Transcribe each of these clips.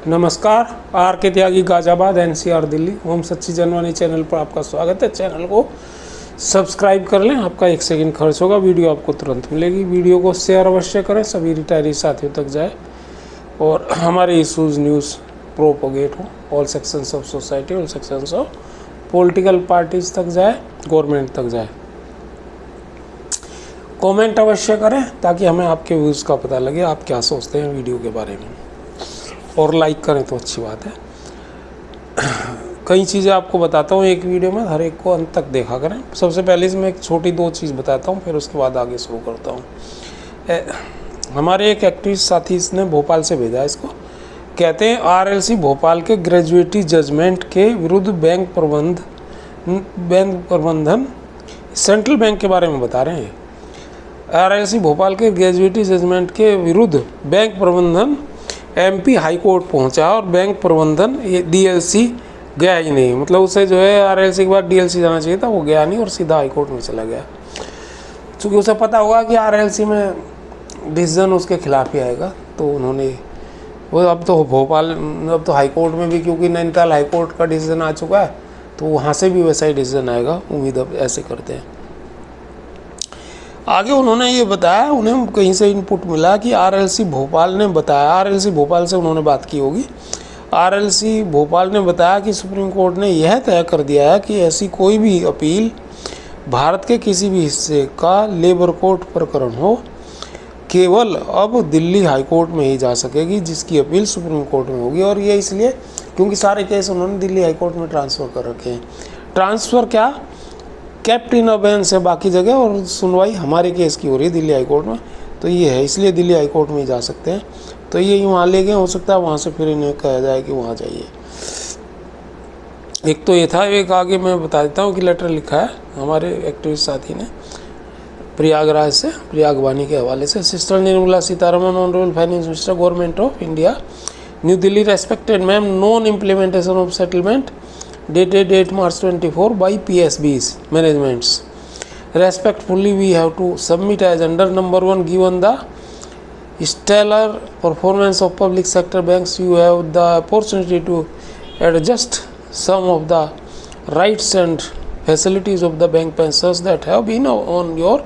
नमस्कार, आर के त्यागी गाजियाबाद एनसीआर दिल्ली ओम सच्ची जनवानी चैनल पर आपका स्वागत है। चैनल को सब्सक्राइब कर लें, आपका 1 सेकंड खर्च होगा, वीडियो आपको तुरंत मिलेगी। वीडियो को शेयर अवश्य करें, सभी रिटायरी साथियों तक जाए और हमारे इशूज़ न्यूज़ प्रोपोगेट हो all sections of society, all sections of political parties तक जाए, गवर्नमेंट तक जाए। कमेंट अवश्य करें ताकि हमें आपके व्यूज़ का पता लगे, आप क्या सोचते हैं वीडियो के बारे में, और लाइक करें तो अच्छी बात है। कई चीज़ें आपको बताता हूँ एक वीडियो में, हर एक को अंत तक देखा करें। सबसे पहले इसमें एक छोटी 2 चीज़ बताता हूँ, फिर उसके बाद आगे शुरू करता हूँ। हमारे एक एक्टिविस्ट साथी इसने भोपाल से भेजा इसको, कहते हैं आरएलसी भोपाल के ग्रेजुएटी जजमेंट के विरुद्ध बैंक प्रबंधन सेंट्रल बैंक के बारे में बता रहे हैं। आरएलसी भोपाल के ग्रेजुएटी जजमेंट के विरुद्ध बैंक प्रबंधन एमपी हाई कोर्ट पहुंचा और बैंक प्रबंधन ये डीएलसी गया ही नहीं। मतलब उसे जो है आरएलसी के बाद डीएलसी जाना चाहिए था, वो गया नहीं और सीधा हाई कोर्ट में चला गया, क्योंकि उसे पता होगा कि आरएलसी में डिसीजन उसके खिलाफ ही आएगा। तो उन्होंने वो अब तो हाई कोर्ट में भी, क्योंकि नैनीताल हाई कोर्ट का डिसीजन आ चुका है, तो वहाँ से भी वैसा ही डिसीजन आएगा, उम्मीद अब ऐसे करते हैं। आगे उन्होंने ये बताया, उन्हें कहीं से इनपुट मिला कि आरएलसी भोपाल ने बताया, आरएलसी भोपाल से उन्होंने बात की होगी, आरएलसी भोपाल ने बताया कि सुप्रीम कोर्ट ने यह तय कर दिया है कि ऐसी कोई भी अपील भारत के किसी भी हिस्से का लेबर कोर्ट प्रकरण हो, केवल अब दिल्ली हाई कोर्ट में ही जा सकेगी, जिसकी अपील सुप्रीम कोर्ट में होगी। और ये इसलिए क्योंकि सारे केस उन्होंने दिल्ली हाई कोर्ट में ट्रांसफ़र कर रखे हैं। ट्रांसफ़र क्या, केप्ट इन अबेयंस है बाकी जगह, और सुनवाई हमारे केस की हो रही है दिल्ली हाई कोर्ट में, तो ये है, इसलिए दिल्ली हाई कोर्ट में ही जा सकते हैं। तो ये वहाँ ले गए, हो सकता है वहाँ से फिर इन्हें कहा जाए कि वहाँ जाइए। एक तो ये था, एक आगे मैं बता देता हूँ कि लेटर लिखा है हमारे एक्टिविस्ट साथी ने प्रयागराज से, प्रयागवानी के हवाले से। Sister Nirmala Sitharaman, honourable finance minister government of India, new Delhi. Respected ma'am, non implementation of settlement dated 8 March 24 by PSBs managements. Respectfully, we have to submit as under number 1, given the stellar performance of public sector banks, you have the opportunity to adjust some of the rights and facilities of the bank pensioners that have been on your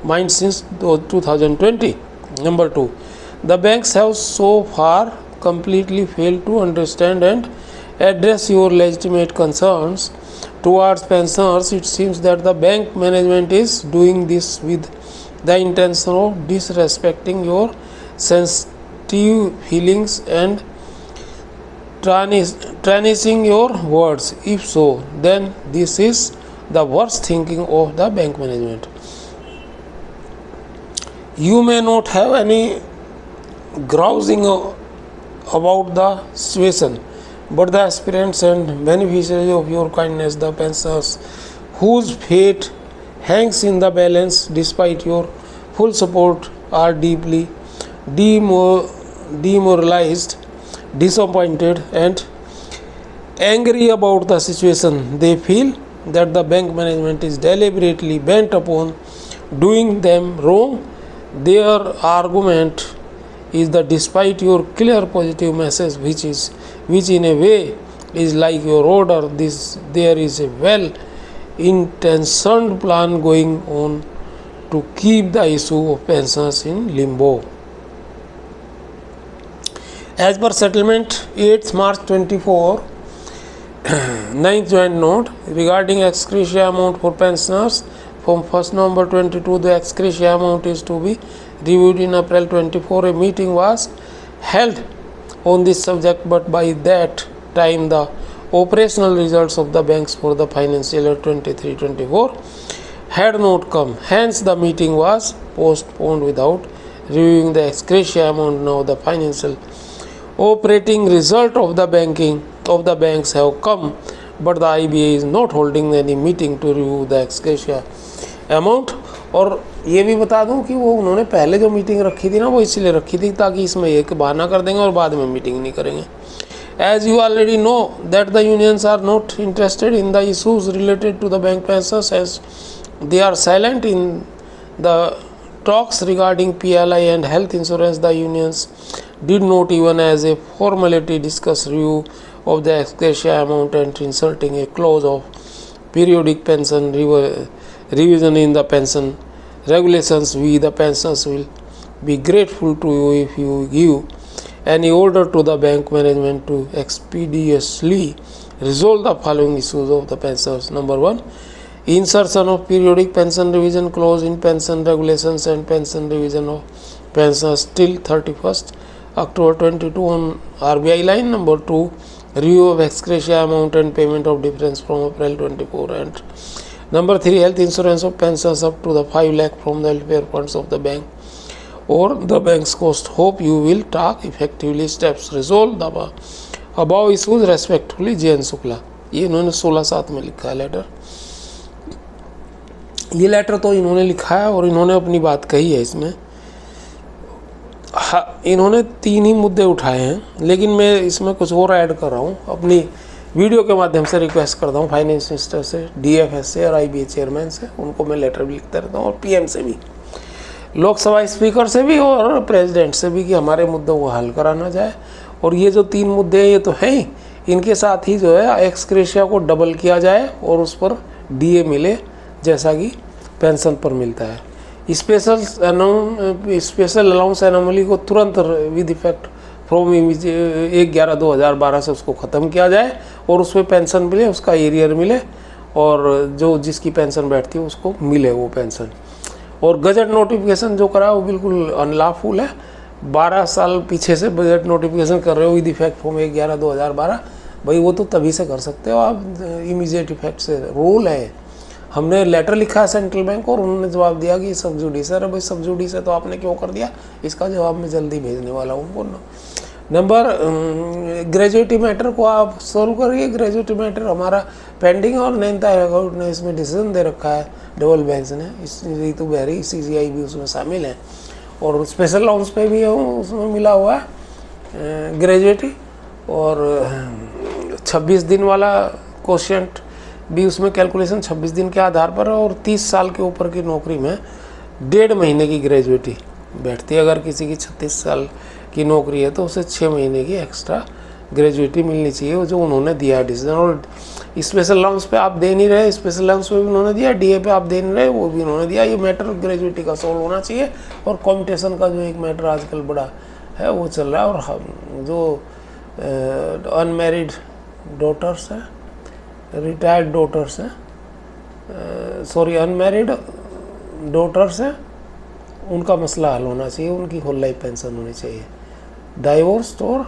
mind since 2020. Number 2, the banks have so far completely failed to understand and address your legitimate concerns towards pensioners. It seems that the bank management is doing this with the intention of disrespecting your sensitive feelings and tarnishing your words. If so, then this is the worst thinking of the bank management. You may not have any grousing about the situation, but the aspirants and beneficiaries of your kindness, the pensioners whose fate hangs in the balance despite your full support, are deeply demoralized, disappointed and angry about the situation. They feel that the bank management is deliberately bent upon doing them wrong. Their argument is that despite your clear positive message, which in a way is like your order, there is a well-intentioned plan going on to keep the issue of pensions in limbo. As per settlement 8th March 24, 9th joint note regarding ex gratia amount for pensioners from 1st November 22, the ex gratia amount is to be reviewed in April 24. A meeting was held on this subject, but by that time the operational results of the banks for the financial year 23-24 had not come. Hence the meeting was postponed without reviewing the ex gratia amount. Now the financial operating result of the banks have come, but the IBA is not holding any meeting to review the ex gratia amount. और ये भी बता दूं कि वो उन्होंने पहले जो मीटिंग रखी थी ना, वो इसलिए रखी थी ताकि इसमें एक बहाना कर देंगे और बाद में मीटिंग नहीं करेंगे। As you already know that the unions are not interested in the issues related to the bank pensions, as they are silent in the talks regarding PLI and health insurance. The unions did not even as a formality discuss review of the ex gratia amount and inserting a clause of periodic pension revision in the pension regulations. We the pensioners will be grateful to you if you give any order to the bank management to expeditiously resolve the following issues of the pensioners. Number 1, insertion of periodic pension revision clause in pension regulations and pension revision of pensioners till 31st October 22 on RBI line. Number 2, review of ex gratia amount and payment of difference from April 24. And number 3, health insurance of pensions up to the 5 lakh from the welfare funds of the bank or the bank's cost. Hope you will take effectively steps resolve the above issues respectfully JN Shukla. ये इन्होंने 16/7 में लिखा है letter. ये letter तो इन्होंने लिखा है और इन्होंने अपनी बात कही है इसमें। हाँ, इन्होंने 3 ही मुद्दे उठाए हैं, लेकिन मैं इसमें कुछ और ऐड कर रहा हूँ। अपनी वीडियो के माध्यम से रिक्वेस्ट करता हूँ फाइनेंस मिनिस्टर से, DFS से और IBA चेयरमैन से, उनको मैं लेटर भी लिखता रहता हूँ, और PM से भी, लोकसभा स्पीकर से भी और प्रेसिडेंट से भी, कि हमारे मुद्दों को हल कराना जाए। और ये जो 3 मुद्दे हैं ये तो हैं ही, इनके साथ ही जो है एक्स ग्रेशिया को डबल किया जाए और उस पर DA मिले जैसा कि पेंशन पर मिलता है। स्पेशल अलाउंस एनोमली को तुरंत विद इफेक्ट फ्रॉम 1/11/2012 से उसको ख़त्म किया जाए और उसमें पेंशन मिले, उसका एरियर मिले, और जो जिसकी पेंशन बैठती है उसको मिले वो पेंशन। और गजट नोटिफिकेशन जो करा वो बिल्कुल अनलॉफुल है। 12 साल पीछे से बजट नोटिफिकेशन कर रहे हो विद इफेक्ट फ्रॉम 1/11/2012, भाई वो तो तभी से कर सकते हो आप, इमीडिएट इफेक्ट से रूल है। हमने लेटर लिखा है सेंट्रल बैंक को और उन्होंने जवाब दिया कि सब जुडिस है। भाई सब जुडिस है तो आपने क्यों कर दिया, इसका जवाब मैं जल्दी भेजने वाला हूँ उनको। नंबर ग्रेजुएटी मैटर को आप सॉल्व करिए। ग्रेजुएटी मैटर हमारा पेंडिंग, और नैनीताल हाईकोर्ट ने इसमें डिसीजन दे रखा है डबल बेंच ने, इस रीतू बहरी CCI भी उसमें शामिल है, और स्पेशल अलाउंस पे भी उसमें मिला हुआ है ग्रेजुएटी, और 26 दिन वाला कोशिएंट भी उसमें कैलकुलेशन 26 दिन के आधार पर है, और 30 साल के ऊपर की नौकरी में 1.5 महीने की ग्रेजुएटी बैठती है। अगर किसी की 36 साल की नौकरी है तो उसे 6 महीने की एक्स्ट्रा ग्रेजुएटी मिलनी चाहिए, जो उन्होंने दिया डिसीजन। और स्पेशल अलाउंस पे आप दे नहीं रहे, स्पेशल अलाउंस पे भी उन्होंने दिया, DA पे आप दे नहीं रहे, वो भी उन्होंने दिया। ये मैटर ग्रेजुएटी का सॉल्व होना चाहिए। और कॉम्पिटिशन का जो एक मैटर आजकल बड़ा है वो चल रहा है, और जो अनमैरिड डॉटर्स हैं, रिटायर्ड डॉटर्स हैं, सॉरी अनमैरिड डॉटर्स हैं, उनका मसला हल होना चाहिए, उनकी होल लाइफ पेंशन होनी चाहिए। डाइवोर्स्ड और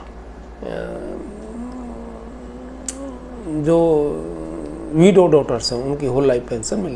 जो वीडो डॉटर्स हैं उनकी होल लाइफ पेंशन मिलनी